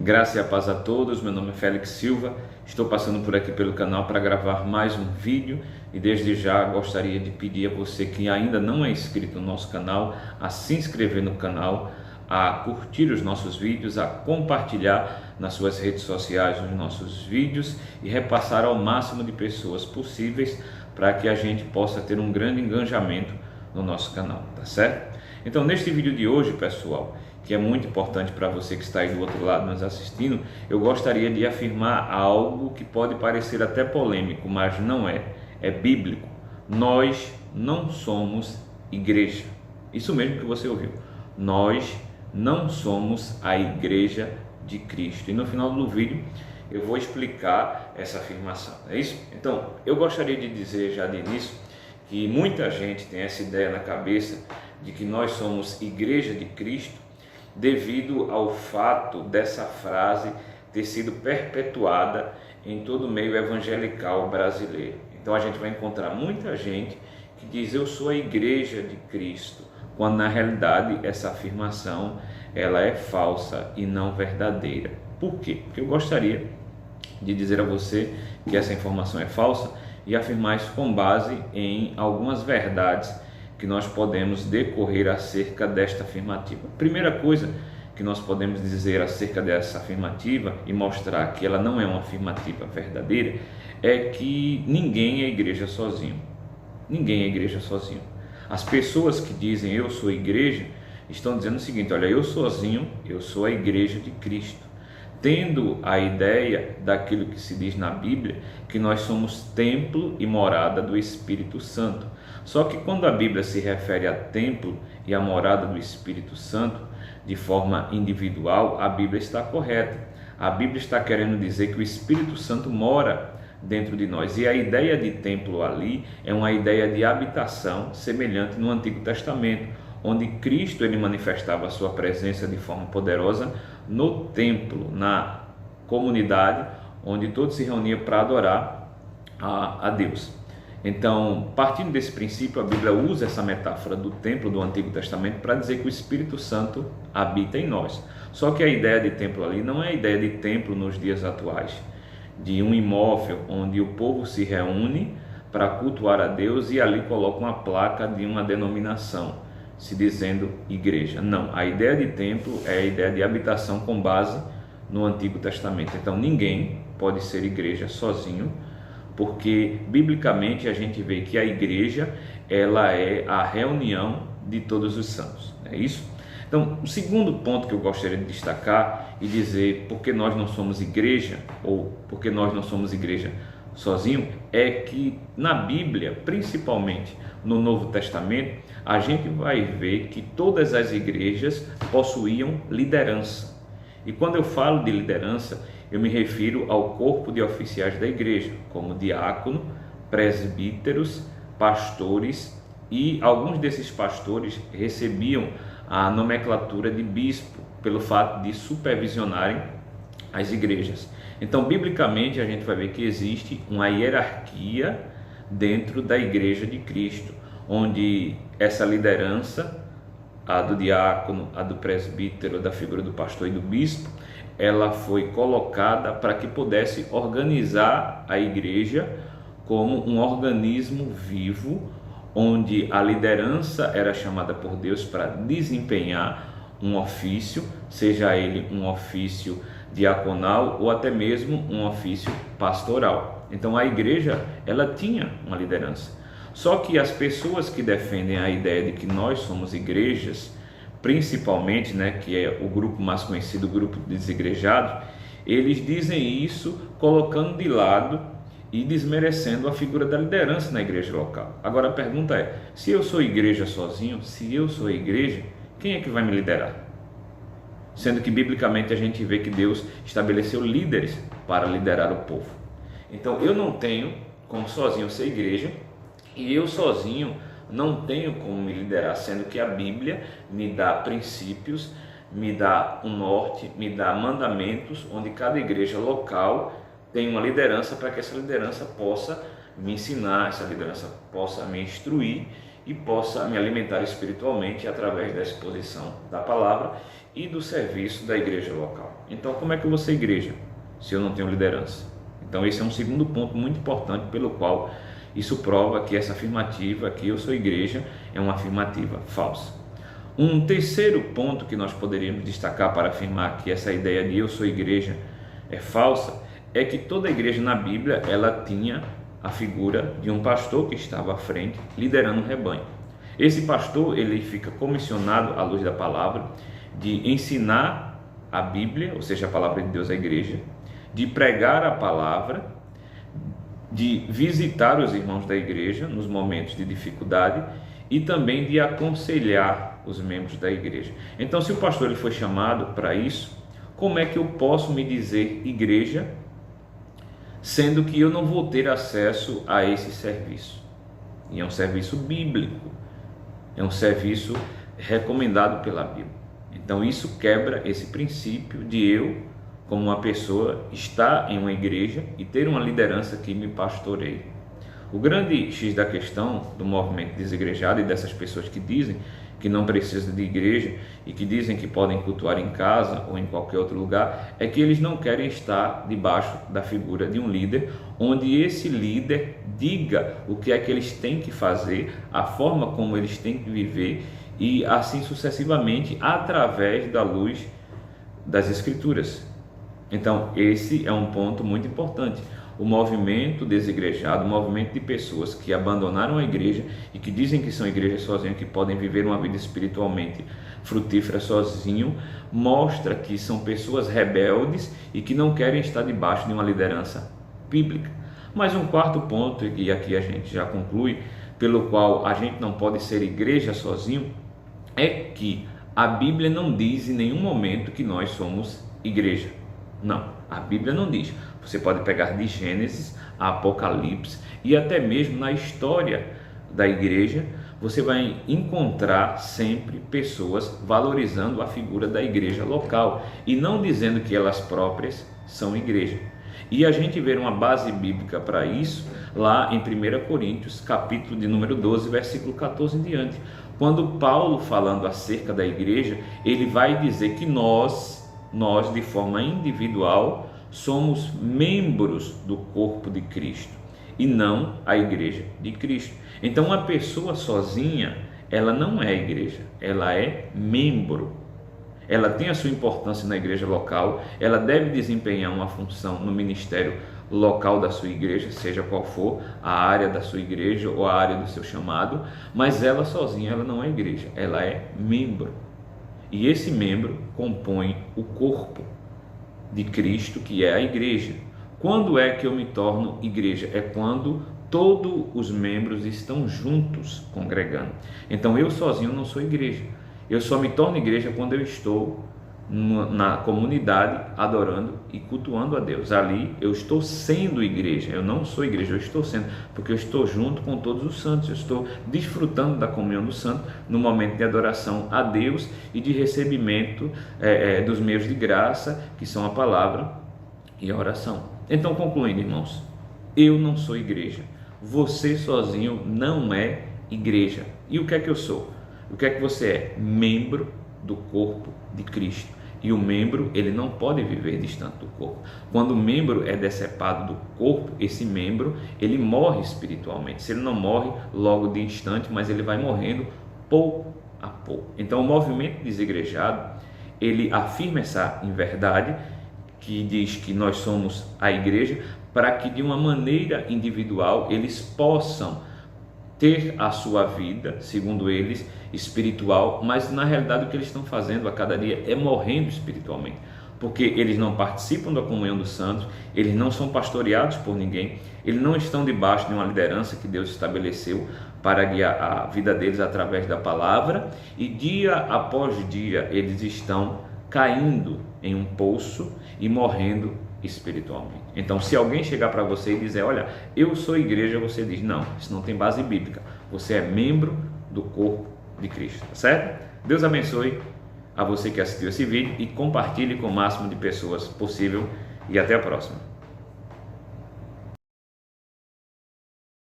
Graça e a paz a todos, meu nome é Félix Silva, estou passando por aqui pelo canal para gravar mais um vídeo e desde já gostaria de pedir a você que ainda não é inscrito no nosso canal, a se inscrever no canal, a curtir os nossos vídeos, a compartilhar nas suas redes sociais os nossos vídeos e repassar ao máximo de pessoas possíveis para que a gente possa ter um grande engajamento no nosso canal, tá certo? Então neste vídeo de hoje, pessoal, que é muito importante para você que está aí do outro lado nos assistindo, eu gostaria de afirmar algo que pode parecer até polêmico, mas não é, é bíblico. Nós não somos igreja. Isso mesmo que você ouviu. Nós não somos a igreja de Cristo. E no final do vídeo eu vou explicar essa afirmação, é isso? Então, eu gostaria de dizer já de início que muita gente tem essa ideia na cabeça de que nós somos igreja de Cristo devido ao fato dessa frase ter sido perpetuada em todo o meio evangelical brasileiro. Então a gente vai encontrar muita gente que diz eu sou a igreja de Cristo, quando na realidade essa afirmação ela é falsa e não verdadeira. Por quê? Porque eu gostaria de dizer a você que essa informação é falsa e afirmar isso com base em algumas verdades que nós podemos decorrer acerca desta afirmativa. A primeira coisa que nós podemos dizer acerca dessa afirmativa e mostrar que ela não é uma afirmativa verdadeira é que ninguém é igreja sozinho. Ninguém é igreja sozinho. As pessoas que dizem eu sou igreja estão dizendo o seguinte: olha, eu sozinho, eu sou a igreja de Cristo, tendo a ideia daquilo que se diz na Bíblia, que nós somos templo e morada do Espírito Santo. Só que quando a Bíblia se refere a templo e a morada do Espírito Santo de forma individual, a Bíblia está correta. A Bíblia está querendo dizer que o Espírito Santo mora dentro de nós. E a ideia de templo ali é uma ideia de habitação semelhante no Antigo Testamento, onde Cristo ele manifestava a sua presença de forma poderosa no templo, na comunidade onde todos se reuniam para adorar a Deus. Então, partindo desse princípio, a Bíblia usa essa metáfora do templo do Antigo Testamento para dizer que o Espírito Santo habita em nós. Só que a ideia de templo ali não é a ideia de templo nos dias atuais, de um imóvel onde o povo se reúne para cultuar a Deus e ali coloca uma placa de uma denominação, se dizendo igreja. Não, a ideia de templo é a ideia de habitação com base no Antigo Testamento. Então ninguém pode ser igreja sozinho, porque biblicamente a gente vê que a igreja ela é a reunião de todos os santos, é isso? Então, o segundo ponto que eu gostaria de destacar e dizer porque nós não somos igreja, ou porque nós não somos igreja sozinho, é que na Bíblia, principalmente no Novo Testamento, a gente vai ver que todas as igrejas possuíam liderança. E quando eu falo de liderança, eu me refiro ao corpo de oficiais da igreja, como diácono, presbíteros, pastores, e alguns desses pastores recebiam a nomenclatura de bispo pelo fato de supervisionarem as igrejas. Então, biblicamente, a gente vai ver que existe uma hierarquia dentro da igreja de Cristo, onde essa liderança, a do diácono, a do presbítero, da figura do pastor e do bispo, ela foi colocada para que pudesse organizar a igreja como um organismo vivo, onde a liderança era chamada por Deus para desempenhar um ofício, seja ele um ofício diaconal ou até mesmo um ofício pastoral. Então a igreja ela tinha uma liderança. Só que as pessoas que defendem a ideia de que nós somos igrejas, principalmente, que é o grupo mais conhecido, o grupo desigrejados, eles dizem isso colocando de lado e desmerecendo a figura da liderança na igreja local. Agora a pergunta é, se eu sou igreja sozinho, se eu sou igreja, quem é que vai me liderar? Sendo que biblicamente a gente vê que Deus estabeleceu líderes para liderar o povo. Então eu não tenho como sozinho ser igreja e eu sozinho não tenho como me liderar, sendo que a Bíblia me dá princípios, me dá um norte, me dá mandamentos, onde cada igreja local tem uma liderança para que essa liderança possa me ensinar, essa liderança possa me instruir e possa me alimentar espiritualmente através da exposição da palavra e do serviço da igreja local. Então, como é que eu vou ser igreja se eu não tenho liderança? Então, esse é um segundo ponto muito importante pelo qual isso prova que essa afirmativa, que eu sou igreja, é uma afirmativa falsa. Um terceiro ponto que nós poderíamos destacar para afirmar que essa ideia de eu sou igreja é falsa, é que toda igreja na Bíblia, ela tinha a figura de um pastor que estava à frente, liderando um rebanho. Esse pastor, ele fica comissionado, à luz da palavra, de ensinar a Bíblia, ou seja, a palavra de Deus à igreja, de pregar a palavra, de visitar os irmãos da igreja nos momentos de dificuldade e também de aconselhar os membros da igreja. Então, se o pastor ele foi chamado para isso, como é que eu posso me dizer igreja, sendo que eu não vou ter acesso a esse serviço? E é um serviço bíblico, é um serviço recomendado pela Bíblia. Então isso quebra esse princípio de eu, como uma pessoa, estar em uma igreja e ter uma liderança que me pastoreie. O grande X da questão do movimento desigrejado e dessas pessoas que dizem que não precisam de igreja e que dizem que podem cultuar em casa ou em qualquer outro lugar, é que eles não querem estar debaixo da figura de um líder, onde esse líder diga o que é que eles têm que fazer, a forma como eles têm que viver e assim sucessivamente, através da luz das Escrituras. Então esse é um ponto muito importante. O movimento desigrejado, o movimento de pessoas que abandonaram a igreja e que dizem que são igrejas sozinhos, que podem viver uma vida espiritualmente frutífera sozinho, mostra que são pessoas rebeldes e que não querem estar debaixo de uma liderança bíblica. Mas um quarto ponto, e aqui a gente já conclui, pelo qual a gente não pode ser igreja sozinho, é que a Bíblia não diz em nenhum momento que nós somos igreja. Não, a Bíblia não diz. Você pode pegar de Gênesis a Apocalipse e até mesmo na história da igreja, você vai encontrar sempre pessoas valorizando a figura da igreja local e não dizendo que elas próprias são igreja. E a gente vê uma base bíblica para isso lá em 1 Coríntios, capítulo de número 12, versículo 14 em diante. Quando Paulo, falando acerca da igreja, ele vai dizer que nós de forma individual, somos membros do corpo de Cristo e não a igreja de Cristo. Então uma pessoa sozinha, ela não é igreja, ela é membro. Ela tem a sua importância na igreja local, ela deve desempenhar uma função no ministério local da sua igreja, seja qual for a área da sua igreja ou a área do seu chamado, mas ela sozinha, ela não é igreja, ela é membro. E esse membro compõe o corpo de Cristo, que é a igreja. Quando é que eu me torno igreja? É quando todos os membros estão juntos congregando. Então eu sozinho não sou igreja. Eu só me torno igreja quando eu estou na comunidade adorando e cultuando a Deus. Ali eu estou sendo igreja. Eu não sou igreja, eu estou sendo, porque eu estou junto com todos os santos. Eu estou desfrutando da comunhão dos santos no momento de adoração a Deus e de recebimento dos meios de graça, que são a palavra e a oração. Então, concluindo, irmãos, eu não sou igreja. Você sozinho não é igreja. E o que é que eu sou? O que é que você é? Membro do corpo de Cristo. E o membro, ele não pode viver distante do corpo. Quando o membro é decepado do corpo, esse membro, ele morre espiritualmente. Se ele não morre logo de instante, mas ele vai morrendo pouco a pouco. Então o movimento desigrejado, ele afirma essa inverdade, que diz que nós somos a igreja, para que de uma maneira individual eles possam ter a sua vida, segundo eles, espiritual, mas na realidade o que eles estão fazendo a cada dia é morrendo espiritualmente, porque eles não participam da comunhão dos santos, eles não são pastoreados por ninguém, eles não estão debaixo de uma liderança que Deus estabeleceu para guiar a vida deles através da palavra, e dia após dia eles estão caindo em um poço e morrendo espiritualmente. Então, se alguém chegar para você e dizer, olha, eu sou igreja, você diz, não, isso não tem base bíblica, você é membro do corpo de Cristo, tá certo? Deus abençoe a você que assistiu esse vídeo e compartilhe com o máximo de pessoas possível, e até a próxima.